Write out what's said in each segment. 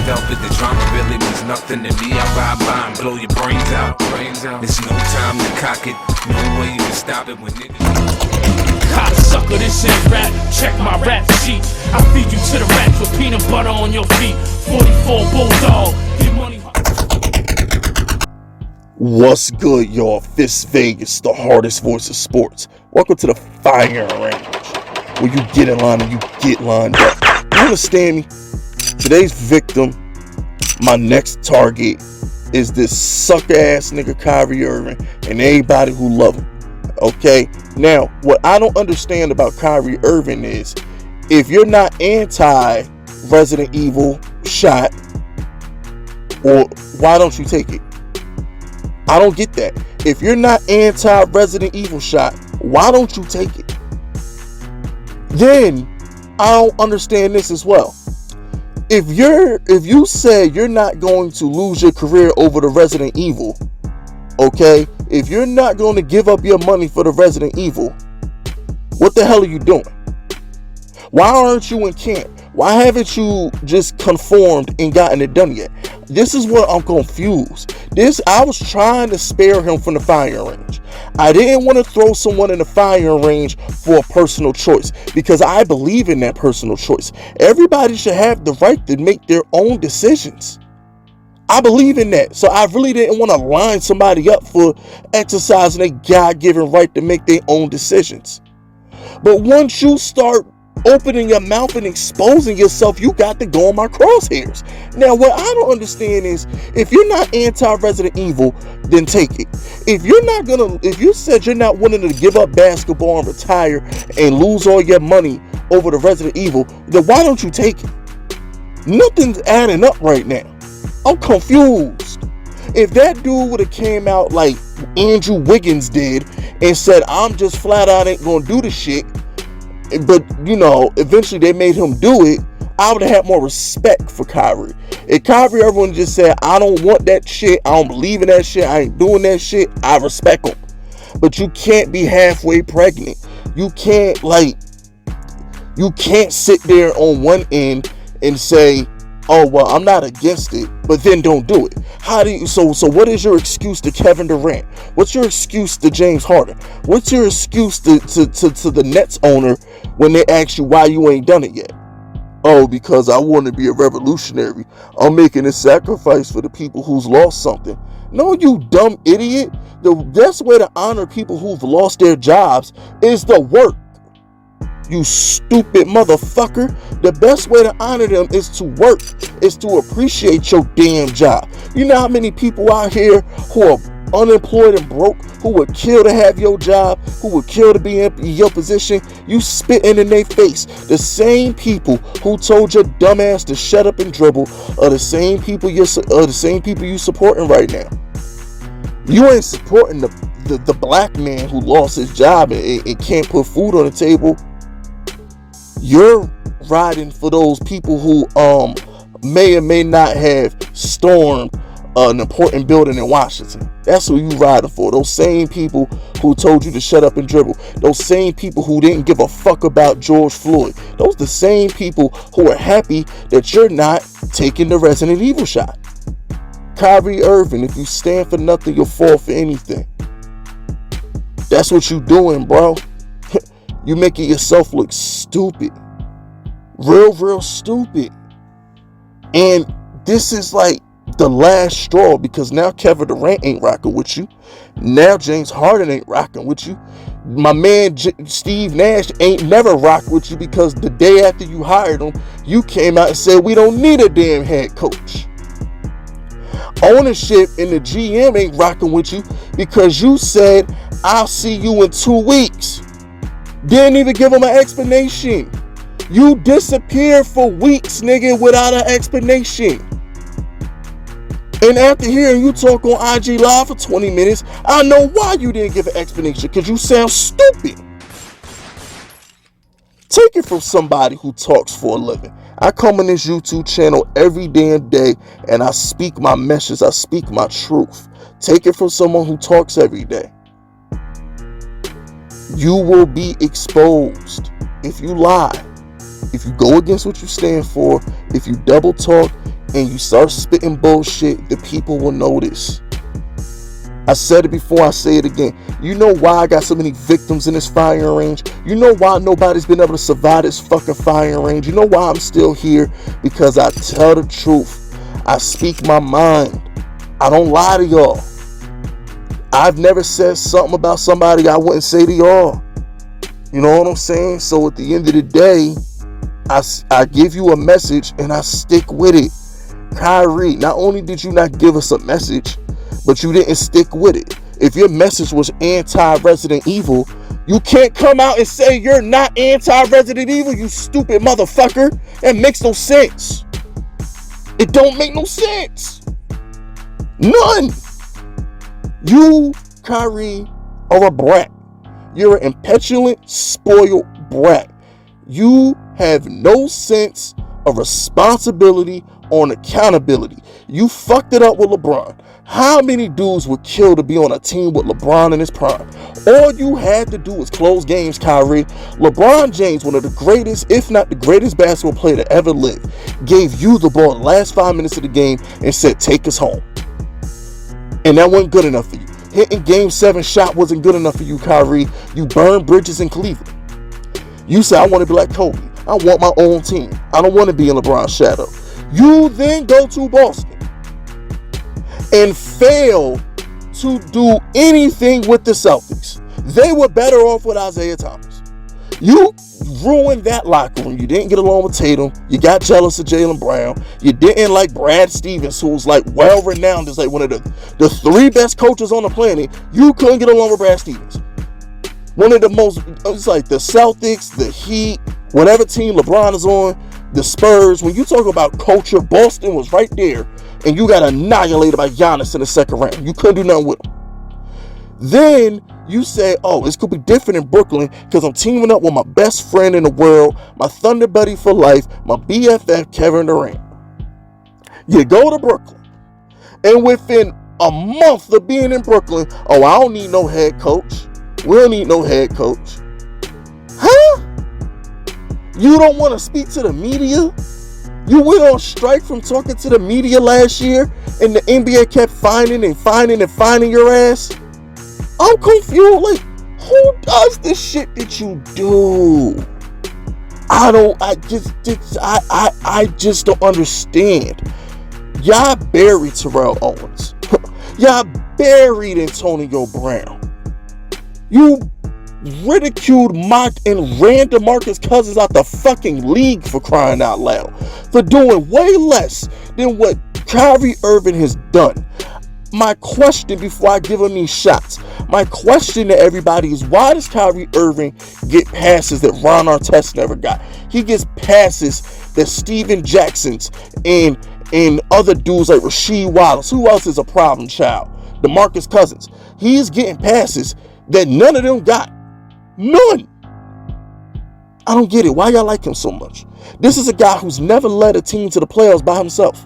velvet. The drama really means nothing to me. I ride by and blow your brains out. There's no time to cock it, no way you can stop it when niggas. Cocksucker, this ain't rap. Check my rap sheet. I feed you to the rats with peanut butter on your feet. 44 Bulldog. Get money. What's good, y'all? Fist Vegas, the hardest voice of sports. Welcome to the firing range, where you get in line and you get lined up. You understand me? Today's victim, my next target, is this sucker-ass nigga Kyrie Irving and everybody who love him. Okay? Now, what I don't understand about Kyrie Irving is, if you're not anti-Resident Evil shot, or why don't you take it? I don't get that. If you're not anti-Resident Evil shot, why don't you take it? Then I don't understand this as well. If you say you're not going to lose your career over the Resident Evil, okay? If you're not going to give up your money for the Resident Evil, what the hell are you doing? Why aren't you in camp? Why haven't you just conformed and gotten it done yet? This is what I'm confused. I was trying to spare him from the firing range. I didn't want to throw someone in the firing range for a personal choice, because I believe in that personal choice. Everybody should have the right to make their own decisions. I believe in that. So I really didn't want to line somebody up for exercising their God-given right to make their own decisions. But once you start opening your mouth and exposing yourself, you got to go on my crosshairs. Now, what I don't understand is, if you're not anti-Resident Evil, then take it. If you said you're not willing to give up basketball and retire and lose all your money over the Resident Evil, then why don't you take it? Nothing's adding up right now. I'm confused. If that dude would have came out like Andrew Wiggins did and said, I'm just flat out ain't gonna do the shit, but eventually they made him do it, I would have had more respect for Kyrie. If Kyrie Irving just said, I don't want that shit, I don't believe in that shit, I ain't doing that shit, I respect him. But you can't be halfway pregnant. You can't sit there on one end and say, oh, well, I'm not against it, but then don't do it. So what is your excuse to Kevin Durant? What's your excuse to James Harden? What's your excuse to the Nets owner when they ask you why you ain't done it yet? Oh, because I want to be a revolutionary. I'm making a sacrifice for the people who's lost something. No, you dumb idiot. The best way to honor people who've lost their jobs is to work. You stupid motherfucker. The best way to honor them is to work, is to appreciate your damn job. You know how many people out here who are unemployed and broke, who would kill to have your job, who would kill to be in your position? You spitting in their face. The same people who told your dumb ass to shut up and dribble are the same people you supporting right now. You ain't supporting the black man who lost his job and can't put food on the table. You're riding for those people who may or may not have stormed an important building in Washington. That's who you riding for. Those same people who told you to shut up and dribble. Those same people who didn't give a fuck about George Floyd. Those the same people who are happy that you're not taking the Resident Evil shot. Kyrie Irving, if you stand for nothing, you'll fall for anything. That's what you doing, bro. You making yourself look stupid. Real stupid. And this is like the last straw, because now Kevin Durant ain't rocking with you. Now James Harden ain't rocking with you. My man Steve Nash ain't never rocked with you, because the day after you hired him, you came out and said, we don't need a damn head coach. Ownership and the GM ain't rocking with you, because you said, I'll see you in 2 weeks. Didn't even give him an explanation. You disappeared for weeks, nigga, without an explanation. And after hearing you talk on IG Live for 20 minutes, I know why you didn't give an explanation, because you sound stupid. Take it from somebody who talks for a living. I come on this YouTube channel every damn day and I speak my message. I speak my truth. Take it from someone who talks every day. You will be exposed if you lie, if you go against what you stand for, if you double talk, and you start spitting bullshit, the people will notice. I said it before, I say it again. You know why I got so many victims in this firing range? You know why nobody's been able to survive this fucking firing range? You know why I'm still here? Because I tell the truth. I speak my mind. I don't lie to y'all. I've never said something about somebody I wouldn't say to y'all. You know what I'm saying? So at the end of the day, I give you a message and I stick with it. Kyrie, not only did you not give us a message, but you didn't stick with it. If your message was anti-Resident Evil, you can't come out and say you're not anti-Resident Evil, you stupid motherfucker. That makes no sense. It don't make no sense. None. You, Kyrie, are a brat. You're an impetulant, spoiled brat. You have no sense of responsibility or accountability. You fucked it up with LeBron. How many dudes would kill to be on a team with LeBron in his prime? All you had to do was close games, Kyrie. LeBron James, one of the greatest, if not the greatest basketball player to ever live, gave you the ball the last 5 minutes of the game and said, take us home. And that wasn't good enough for you. Hitting game 7 shot wasn't good enough for you, Kyrie. You burned bridges in Cleveland. You said, I want to be like Kobe. I want my own team. I don't want to be in LeBron's shadow. You then go to Boston and fail to do anything with the Celtics. They were better off with Isaiah Thomas. You ruined that locker room. You didn't get along with Tatum. You got jealous of Jaylen Brown. You didn't like Brad Stevens, who's like well-renowned as like one of the 3 best coaches on the planet. You couldn't get along with Brad Stevens. One of the most, it's like the Celtics, the Heat, whatever team LeBron is on, the Spurs. When you talk about culture, Boston was right there, and you got annihilated by Giannis in the second round. You couldn't do nothing with him. Then you say, oh, this could be different in Brooklyn because I'm teaming up with my best friend in the world, my Thunder buddy for life, my BFF, Kevin Durant. You go to Brooklyn, and within a month of being in Brooklyn, oh, I don't need no head coach. We don't need no head coach. Huh? You don't want to speak to the media? You went on strike from talking to the media last year, and the NBA kept finding your ass? I'm confused. Like, who does the shit that you do? I just don't understand. Y'all buried Terrell Owens. Y'all buried Antonio Brown. You ridiculed, mocked, and ran DeMarcus Cousins out the fucking league, for crying out loud, for doing way less than what Kyrie Irving has done. My question, before I give him these shots, my question to everybody is, why does Kyrie Irving get passes that Ron Artest never got? He gets passes that Steven Jackson's and other dudes like Rasheed Wallace. Who else is a problem child? DeMarcus Cousins. He's getting passes that none of them got. None. I don't get it. Why y'all like him so much? This is a guy who's never led a team to the playoffs by himself.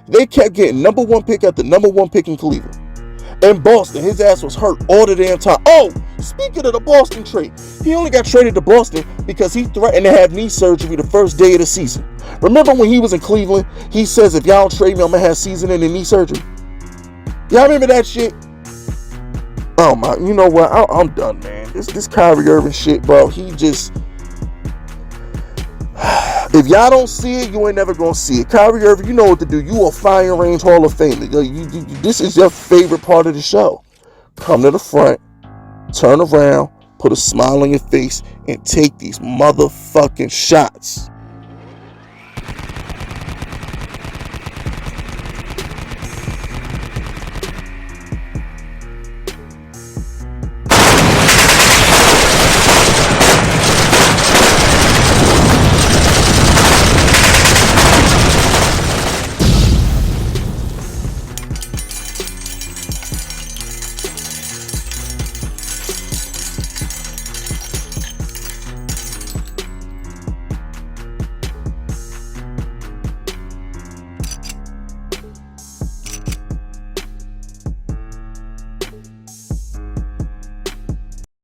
They kept getting number 1 pick after number 1 pick in Cleveland. In Boston, his ass was hurt all the damn time. Oh, speaking of the Boston trade, he only got traded to Boston because he threatened to have knee surgery the first day of the season. Remember when he was in Cleveland, he says, if y'all don't trade me, I'm going to have season-ending knee surgery. Y'all remember that shit? Oh my, you know what? I'm done, man. This Kyrie Irving shit, bro. He just, if y'all don't see it, you ain't never gonna see it. Kyrie Irving, you know what to do. You a Fire Range Hall of Famer. This is your favorite part of the show. Come to the front, turn around, put a smile on your face, and take these motherfucking shots.